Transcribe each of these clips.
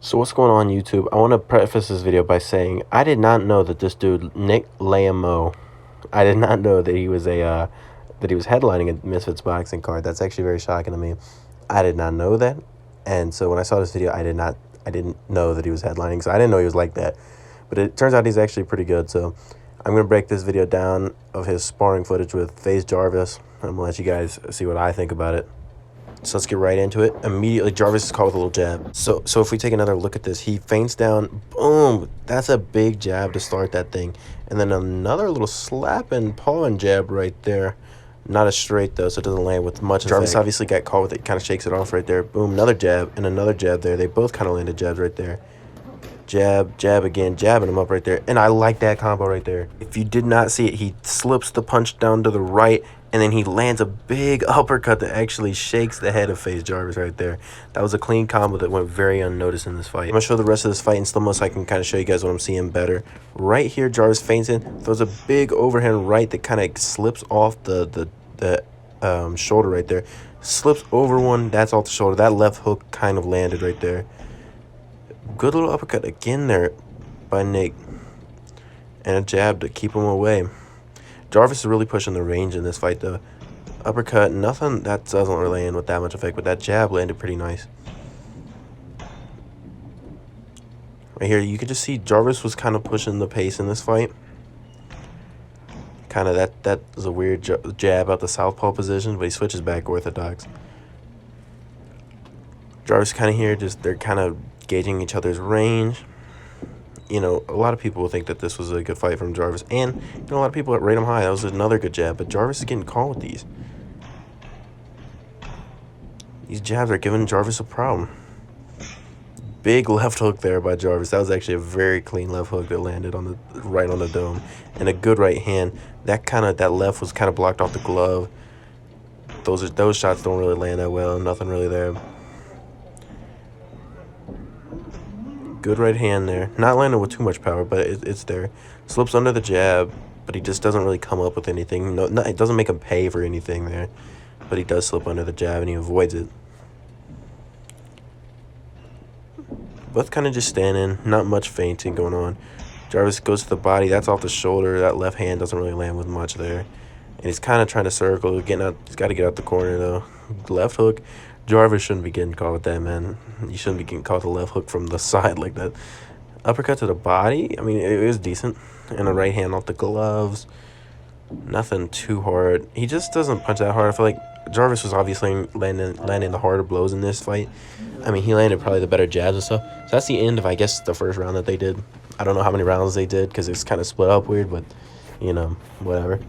So what's going on YouTube? I want to preface this video by saying I did not know that this dude Nicklmao, I did not know that he was headlining a Misfits boxing card. That's actually very shocking to me. I did not know that, and so when I saw this video, I didn't know that he was headlining. So I didn't know he was like that, but it turns out he's actually pretty good. So I'm gonna break this video down of his sparring footage with Faze Jarvis. I'm gonna let you guys see what I think about it. So let's get right into it. Immediately, Jarvis is caught with a little jab. So if we take another look at this, he feints down. Boom! That's a big jab to start that thing. And then another little slap and paw and jab right there. Not as straight, though, so it doesn't land with much Jarvis effect. Obviously got caught with it. Kind of shakes it off right there. Boom, another jab and another jab there. They both kind of landed jabs right there. Jab, jab again, jabbing him up right there. And I like that combo right there. If you did not see it, he slips the punch down to the right, and then he lands a big uppercut that actually shakes the head of Faze Jarvis right there. That was a clean combo that went very unnoticed in this fight. I'm going to show the rest of this fight in slow-mo so I can kind of show you guys what I'm seeing better. Right here, Jarvis feints in, throws a big overhand right that kind of slips off the shoulder right there. Slips over one, that's off the shoulder. That left hook kind of landed right there. Good little uppercut again there by Nick. And a jab to keep him away. Jarvis is really pushing the range in this fight, though. Uppercut, nothing, that doesn't really land with that much effect, but that jab landed pretty nice. Right here, you can just see Jarvis was kind of pushing the pace in this fight. Kind of that was a weird jab out the southpaw position, but he switches back orthodox. Jarvis kind of here, they're kind of gauging each other's range. You know, a lot of people will think that this was a good fight from Jarvis. And, you know, a lot of people rate him high. That was another good jab. But Jarvis is getting caught with these. These jabs are giving Jarvis a problem. Big left hook there by Jarvis. That was actually a very clean left hook that landed on right on the dome. And a good right hand. That left was kind of blocked off the glove. Those shots don't really land that well. Nothing really there. Good right hand there. Not landing with too much power, but it's there. Slips under the jab, but he just doesn't really come up with anything. It doesn't make him pay for anything there. But he does slip under the jab, and he avoids it. Both kind of just standing. Not much feinting going on. Jarvis goes to the body. That's off the shoulder. That left hand doesn't really land with much there. And he's kind of trying to circle. Getting out. He's got to get out the corner, though. Left hook. Jarvis shouldn't be getting caught with that, man. You shouldn't be getting caught with a left hook from the side like that. Uppercut to the body. I mean, it was decent. And a right hand off the gloves. Nothing too hard. He just doesn't punch that hard. I feel like Jarvis was obviously landing the harder blows in this fight. I mean, he landed probably the better jabs and stuff. So that's the end of, I guess, the first round that they did. I don't know how many rounds they did because it's kind of split up weird, but, you know, whatever.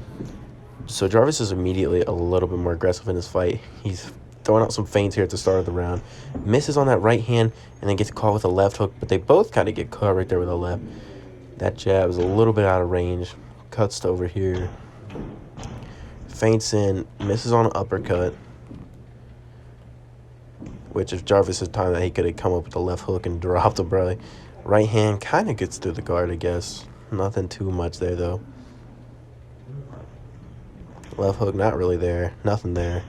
So Jarvis is immediately a little bit more aggressive in this fight. He's throwing out some feints here at the start of the round. Misses on that right hand and then gets caught with a left hook, but they both kind of get caught right there with a left. That jab is a little bit out of range. Cuts to over here. Feints in, misses on an uppercut. Which if Jarvis had time that he could have come up with a left hook and dropped him probably. Right hand kind of gets through the guard, I guess. Nothing too much there though. Left hook not really there. Nothing there.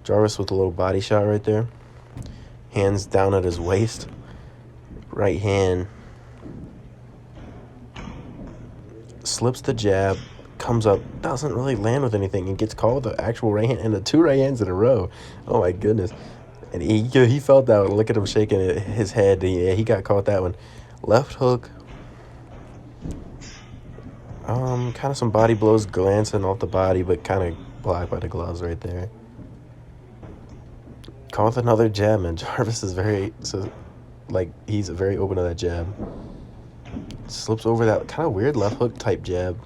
Jarvis with a little body shot right there. Hands down at his waist. Right hand. Slips the jab. Comes up. Doesn't really land with anything. And gets caught with the actual right hand. And the two right hands in a row. Oh my goodness. And he felt that one. Look at him shaking his head. Yeah, he got caught with that one. Left hook. Kind of some body blows glancing off the body. But kind of blocked by the gloves right there. Caught with another jab, man. Jarvis is he's very open to that jab. Slips over that kind of weird left hook type jab.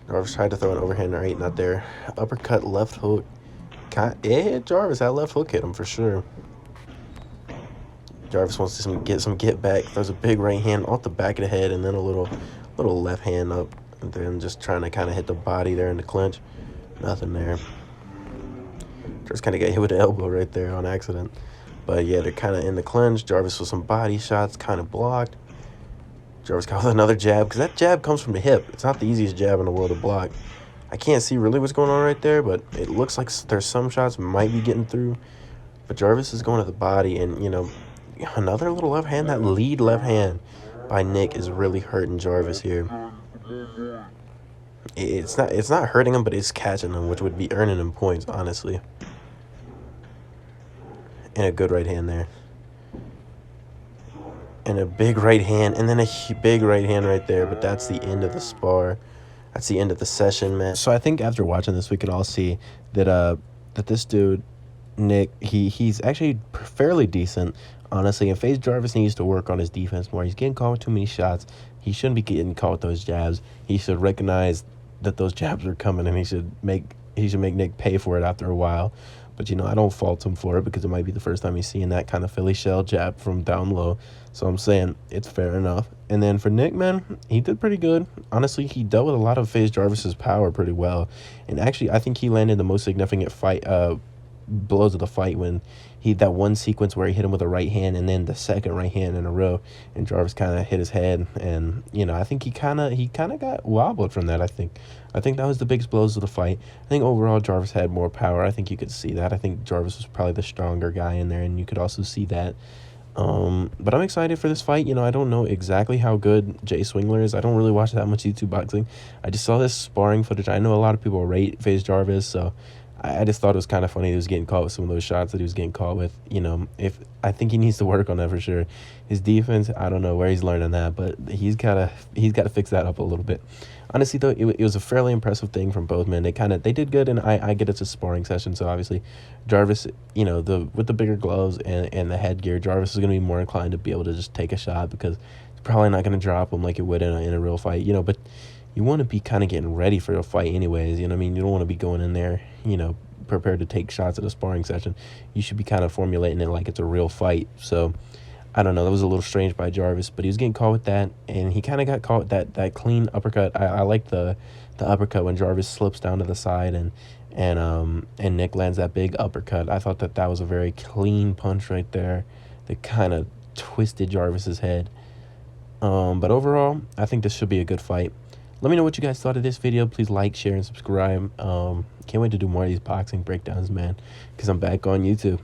Jarvis tried to throw an overhand right, not there. Uppercut, left hook. It hit Jarvis. That left hook hit him for sure. Jarvis wants to get some get back. Throws a big right hand off the back of the head and then a little left hand up. And then just trying to kind of hit the body there in the clinch. Nothing there. Jarvis kind of got hit with the elbow right there on accident. But yeah, they're kind of in the clinch. Jarvis with some body shots, kind of blocked. Jarvis got with another jab, because that jab comes from the hip. It's not the easiest jab in the world to block. I can't see really what's going on right there, but it looks like there's some shots might be getting through. But Jarvis is going to the body, and, you know, another little left hand. That lead left hand by Nick is really hurting Jarvis here. It's not hurting him, but it's catching him, which would be earning him points, honestly. And a good right hand there. And a big right hand, and then a big right hand right there. But that's the end of the spar. That's the end of the session, man. So I think after watching this, we can all see that that this dude, Nick, he's actually fairly decent, honestly. And Faze Jarvis needs to work on his defense more. He's getting caught with too many shots. He shouldn't be getting caught with those jabs. He should recognize that those jabs are coming, and he should make Nick pay for it after a while. But, you know, I don't fault him for it because it might be the first time he's seeing that kind of Philly shell jab from down low. So I'm saying it's fair enough. And then for Nick, man, he did pretty good. Honestly, he dealt with a lot of Faze Jarvis's power pretty well. And actually, I think he landed the most significant blows of the fight when that one sequence where he hit him with a right hand and then the second right hand in a row, and Jarvis kind of hit his head, and you know, I think he kind of got wobbled from that. I think that was the biggest blows of the fight. I think overall Jarvis had more power. I think you could see that. I think Jarvis was probably the stronger guy in there, and you could also see that. But I'm excited for this fight. You know, I don't know exactly how good Jay Swingler is. I don't really watch that much YouTube boxing. I just saw this sparring footage. I know a lot of people rate Faze Jarvis, so I just thought it was kind of funny he was getting caught with some of those shots that he was getting caught with. You know, I think he needs to work on that for sure. His defense, I don't know where he's learning that, but he's gotta fix that up a little bit. Honestly, though, it was a fairly impressive thing from both men. They did good, and I get it's a sparring session, so obviously Jarvis, you know, with the bigger gloves and the headgear, Jarvis is gonna be more inclined to be able to just take a shot because it's probably not gonna drop him like it would in a real fight, you know. But you want to be kind of getting ready for a fight anyways, you know what I mean? You don't want to be going in there, you know, prepared to take shots at a sparring session. You should be kind of formulating it like it's a real fight. So, I don't know. That was a little strange by Jarvis, but he was getting caught with that, and he kind of got caught with that clean uppercut. I like the uppercut when Jarvis slips down to the side and Nick lands that big uppercut. I thought that was a very clean punch right there that kind of twisted Jarvis's head. But overall, I think this should be a good fight. Let me know what you guys thought of this video. Please like, share, and subscribe. Can't wait to do more of these boxing breakdowns, man, because I'm back on YouTube.